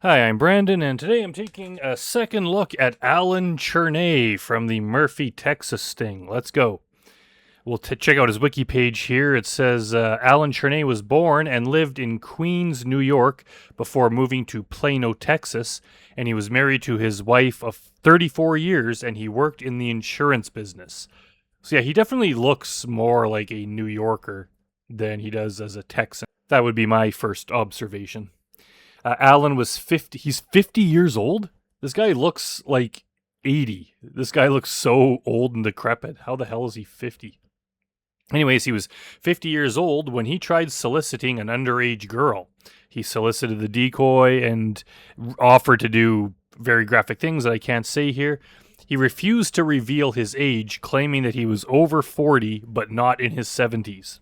Hi, I'm Brandon, and today I'm taking a second look at Alan Chernay from the Murphy, Texas sting. Let's go. We'll check out his wiki page here. It says Alan Chernay was born and lived in Queens, New York, before moving to Plano, Texas, and he was married to his wife of 34 years, and he worked in the insurance business. So yeah, he definitely looks more like a New Yorker than he does as a Texan. That would be my first observation. Alan was 50. He's 50 years old. This guy looks like 80. This guy looks so old and decrepit. How the hell is he 50? Anyways, he was 50 years old when he tried soliciting an underage girl. He solicited the decoy and offered to do very graphic things that I can't say here. He refused to reveal his age, claiming that he was over 40 but not in his 70s.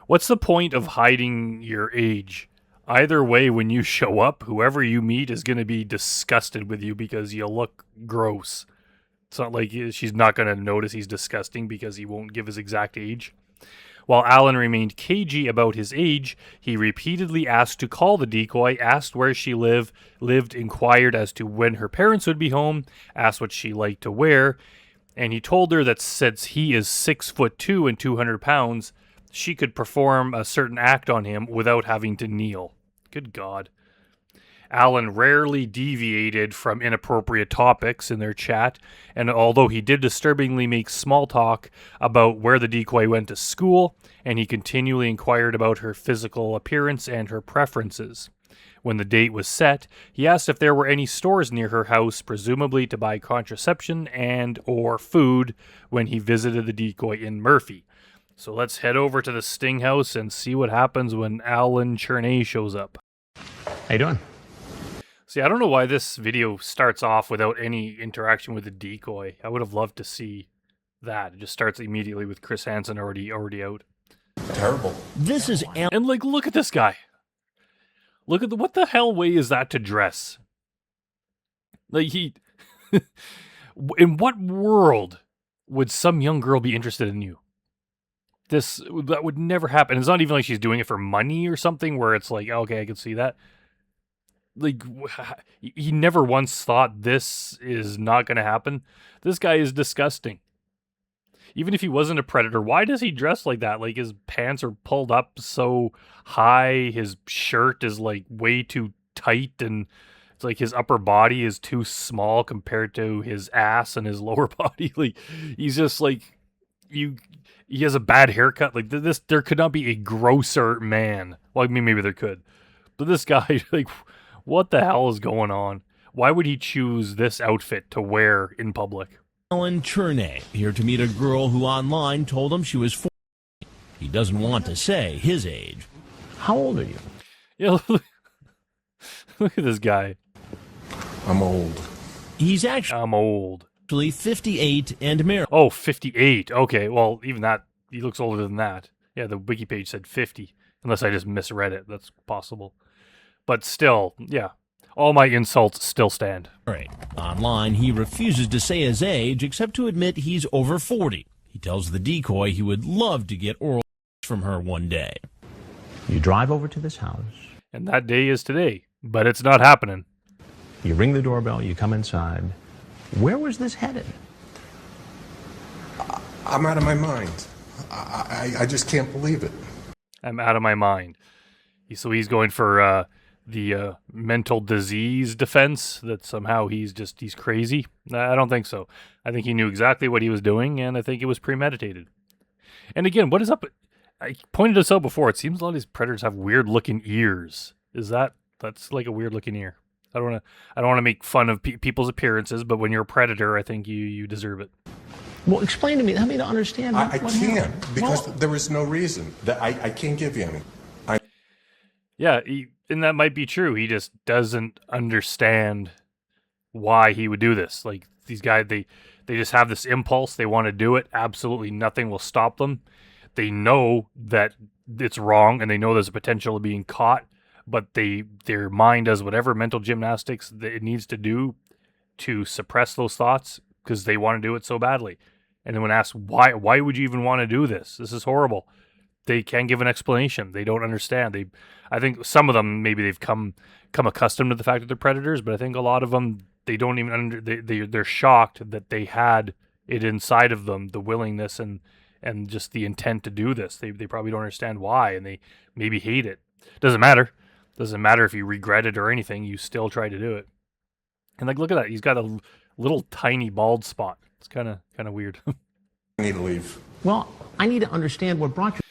What's the point of hiding your age? Either way, when you show up, whoever you meet is going to be disgusted with you because you look gross. It's not like she's not going to notice he's disgusting because he won't give his exact age. While Alan remained cagey about his age, he repeatedly asked to call the decoy, asked where she lived, inquired as to when her parents would be home, asked what she liked to wear, and he told her that since he is 6'2" and 200 pounds, she could perform a certain act on him without having to kneel. Good God. Alan rarely deviated from inappropriate topics in their chat, and although he did disturbingly make small talk about where the decoy went to school, and he continually inquired about her physical appearance and her preferences. When the date was set, he asked if there were any stores near her house, presumably to buy contraception and or food when he visited the decoy in Murphy. So let's head over to the Sting house and see what happens when Alan Chernay shows up. How you doing? See, I don't know why this video starts off without any interaction with the decoy. I would have loved to see that. It just starts immediately with Chris Hansen already out. Terrible. This is And like, look at this guy. Look at what the hell way is that to dress? Like in what world would some young girl be interested in you? That would never happen. It's not even like she's doing it for money or something where it's like, okay, I can see that. Like, he never once thought this is not going to happen. This guy is disgusting. Even if he wasn't a predator, why does he dress like that? Like, his pants are pulled up so high, his shirt is like way too tight, and it's like his upper body is too small compared to his ass and his lower body. Like, he's just like, he has a bad haircut. Like, there could not be a grosser man. Well, I mean, maybe there could. But this guy, like, what the hell is going on? Why would he choose this outfit to wear in public? Alan Chernay, here to meet a girl who online told him she was 40. He doesn't want to say his age. How old are you? Yeah, look at this guy. I'm old. He's I'm old. actually 58 and married. Oh, 58. Okay, well, even that, he looks older than that. Yeah, the wiki page said 50. Unless I just misread it. That's possible. But still, yeah. All my insults still stand. Right. Online, he refuses to say his age except to admit he's over 40. He tells the decoy he would love to get oral from her one day. You drive over to this house. And that day is today. But it's not happening. You ring the doorbell. You come inside. Where was this headed? I'm out of my mind. I just can't believe it. I'm out of my mind. So he's going for the mental disease defense, that somehow he's crazy. I don't think so. I think he knew exactly what he was doing, and I think it was premeditated. And again, what is up? I pointed this out before. It seems a lot of these predators have weird looking ears. That's like a weird looking ear? I don't want to make fun of people's appearances, but when you're a predator, I think you deserve it. Well, explain to me. Help me to understand. I what can't happened. because there is no reason that I can't give you any. Yeah, and that might be true. He just doesn't understand why he would do this. Like, these guys, they just have this impulse. They want to do it. Absolutely nothing will stop them. They know that it's wrong, and they know there's a potential of being caught, but their mind does whatever mental gymnastics that it needs to do to suppress those thoughts because they want to do it so badly. And then when asked, why would you even want to do this? This is horrible. they can't give an explanation. They don't understand. I think some of them, maybe they've come accustomed to the fact that they're predators, but I think a lot of them, they don't even they're shocked that they had it inside of them, the willingness and just the intent to do this. They probably don't understand why, and they maybe hate it. Doesn't matter. Doesn't matter if you regret it or anything. You still try to do it. And like, look at that. He's got a little tiny bald spot. It's kind of weird. I need to leave. Well, I need to understand what brought you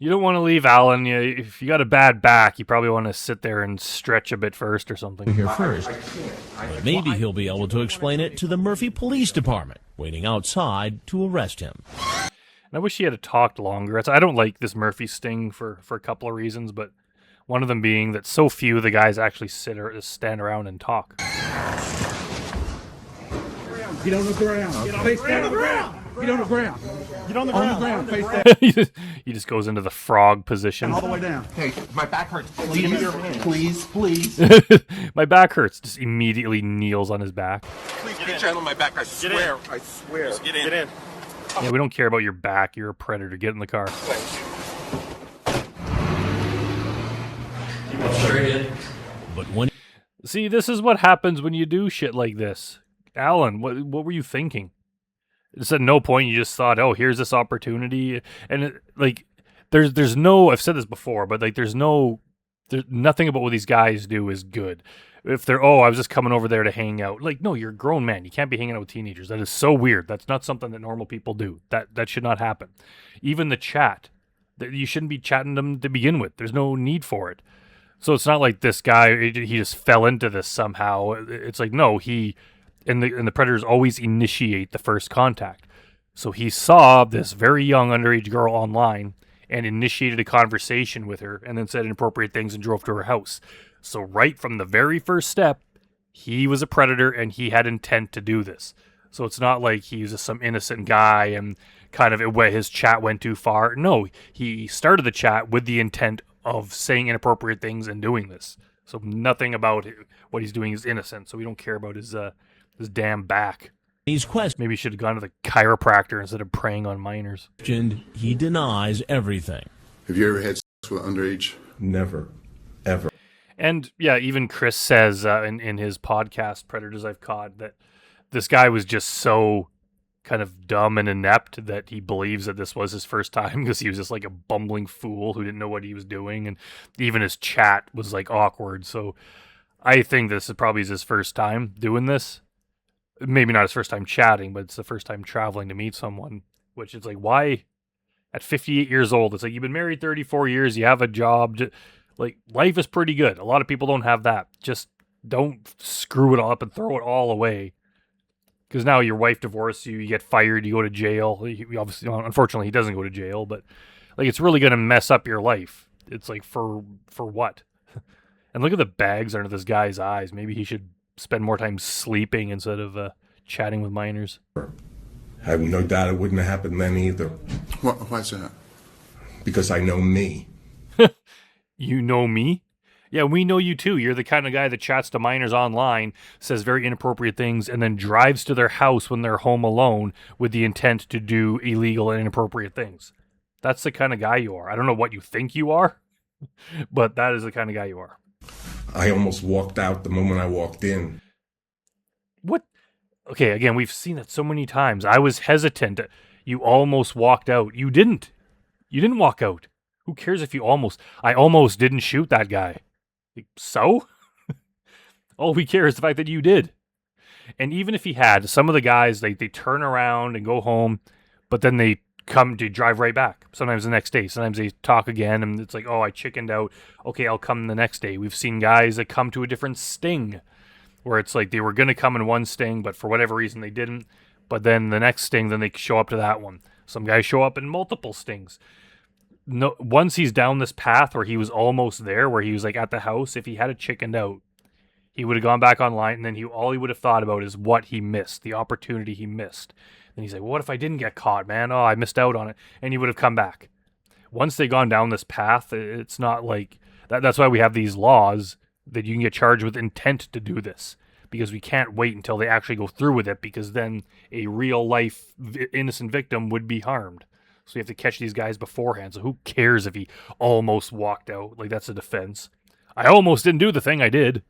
You don't want to leave, Alan. If you got a bad back, you probably want to sit there and stretch a bit first or something. here first. But maybe he'll be able to explain it to the Murphy Police Department, waiting outside to arrest him. And I wish he had talked longer. I don't like this Murphy sting for a couple of reasons, but one of them being that so few of the guys actually stand around and talk. Get on the ground. Face down on the ground. Get on the ground. Get on the ground. Face down. He just goes into the frog position. All the way down. Hey, my back hurts. Please. My back hurts. Just immediately kneels on his back. Please be gentle on my back. I swear. I swear. Get in. Yeah, we don't care about your back. You're a predator. Get in the car. But when See, this is what happens when you do shit like this. Alan, what were you thinking? It's at no point you just thought, oh, here's this opportunity. And there's no, I've said this before, but like there's nothing about what these guys do is good. If they're, oh, I was just coming over there to hang out. Like, no, you're a grown man. You can't be hanging out with teenagers. That is so weird. That's not something that normal people do. That should not happen. Even the chat, you shouldn't be chatting them to begin with. There's no need for it. So it's not like this guy, he just fell into this somehow. It's like, no, and the predators always initiate the first contact. So he saw this very young underage girl online and initiated a conversation with her and then said inappropriate things and drove to her house. So right from the very first step, he was a predator and he had intent to do this. So it's not like he was just some innocent guy and kind of his chat went too far. No, he started the chat with the intent of saying inappropriate things and doing this. So nothing about what he's doing is innocent. So we don't care about his damn back. he's Maybe he should have gone to the chiropractor instead of preying on minors. questioned, he denies everything. Have you ever had sex with underage? Never. Ever. And yeah, even Chris says in his podcast, Predators I've Caught, that this guy was just so kind of dumb and inept that he believes that this was his first time because he was just like a bumbling fool who didn't know what he was doing. And even his chat was like awkward. So I think this is probably his first time doing this. Maybe not his first time chatting, but it's the first time traveling to meet someone, which is like, why at 58 years old? It's like, you've been married 34 years, you have a job. Like, life is pretty good. A lot of people don't have that. Just don't screw it up and throw it all away. Because now your wife divorces you, you get fired, you go to jail. Obviously, unfortunately, he doesn't go to jail, but like, it's really going to mess up your life. It's like, for what? And look at the bags under this guy's eyes. Maybe he should spend more time sleeping instead of chatting with minors. I have no doubt it wouldn't have happened then either. Why's that? Because I know me. You know me? Yeah, we know you too. You're the kind of guy that chats to minors online, says very inappropriate things, and then drives to their house when they're home alone with the intent to do illegal and inappropriate things. That's the kind of guy you are. I don't know what you think you are, but that is the kind of guy you are. I almost walked out the moment I walked in. What? Okay, again, we've seen that so many times. I was hesitant. You almost walked out. You didn't. You didn't walk out. Who cares if you almost... I almost didn't shoot that guy. So? All we care is the fact that you did. And even if he had, some of the guys, they turn around and go home, but then they come to drive right back. Sometimes the next day. Sometimes they talk again, and it's like, oh, I chickened out. Okay, I'll come the next day. We've seen guys that come to a different sting, where it's like they were going to come in one sting, but for whatever reason they didn't. But then the next sting, then they show up to that one. Some guys show up in multiple stings. No, once he's down this path where he was almost there, where he was like at the house, if he had a chickened out, he would have gone back online, and then all he would have thought about is what he missed, the opportunity he missed. And he's like, what if I didn't get caught, man? Oh, I missed out on it. And he would have come back. Once they've gone down this path, it's not like that. That's why we have these laws that you can get charged with intent to do this, because we can't wait until they actually go through with it, because then a real life innocent victim would be harmed. So you have to catch these guys beforehand. So who cares if he almost walked out? Like, that's a defense. I almost didn't do the thing I did.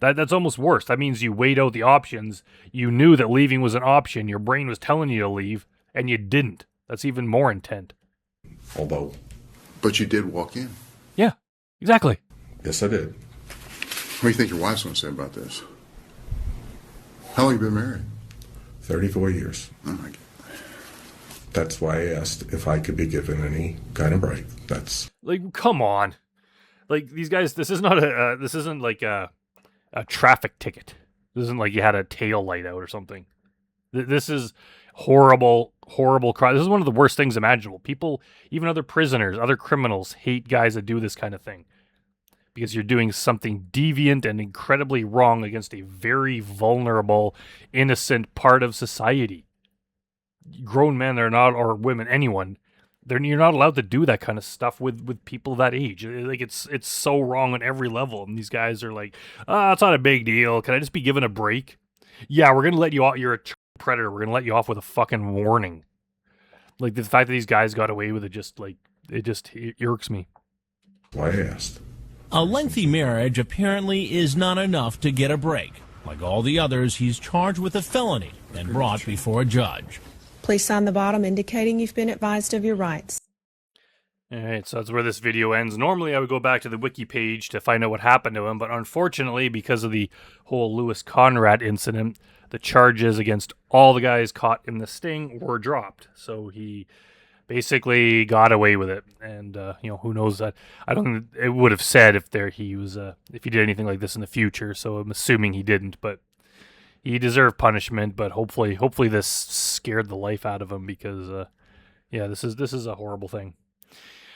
That's almost worse. That means you weighed out the options. You knew that leaving was an option. Your brain was telling you to leave, and you didn't. That's even more intent. Although, But you did walk in. Yeah, exactly. yes, I did. What do you think your wife's going to say about this? How long have you been married? 34 years. Oh, my God. That's why I asked if I could be given any kind of break. That's Like, come on. Like, these guys, this is not this isn't like a traffic ticket. This isn't like you had a tail light out or something. This is horrible, horrible crime. This is one of the worst things imaginable. People, even other prisoners, other criminals, hate guys that do this kind of thing because you're doing something deviant and incredibly wrong against a very vulnerable, innocent part of society. Grown men are not, or women, anyone. You're not allowed to do that kind of stuff with people that age. Like, it's so wrong on every level. And these guys are like, it's not a big deal. Can I just be given a break? Yeah, we're gonna let you off. You're a predator. We're gonna let you off with a fucking warning. Like, the fact that these guys got away with it it irks me. why I asked. A lengthy marriage apparently is not enough to get a break. Like all the others, he's charged with a felony and brought before a judge. Please sign the bottom indicating you've been advised of your rights. All right, so that's where this video ends. Normally, I would go back to the wiki page to find out what happened to him, but unfortunately, because of the whole Louis Conrad incident, the charges against all the guys caught in the sting were dropped. So he basically got away with it, and who knows that? I don't think it would have said if he did anything like this in the future. So I'm assuming he didn't, but he deserved punishment. But hopefully this scared the life out of him because this is a horrible thing.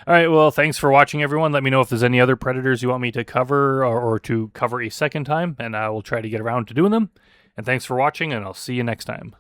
All right, well, thanks for watching, everyone. Let me know if there's any other predators you want me to cover or to cover a second time, and I will try to get around to doing them. And thanks for watching, and I'll see you next time.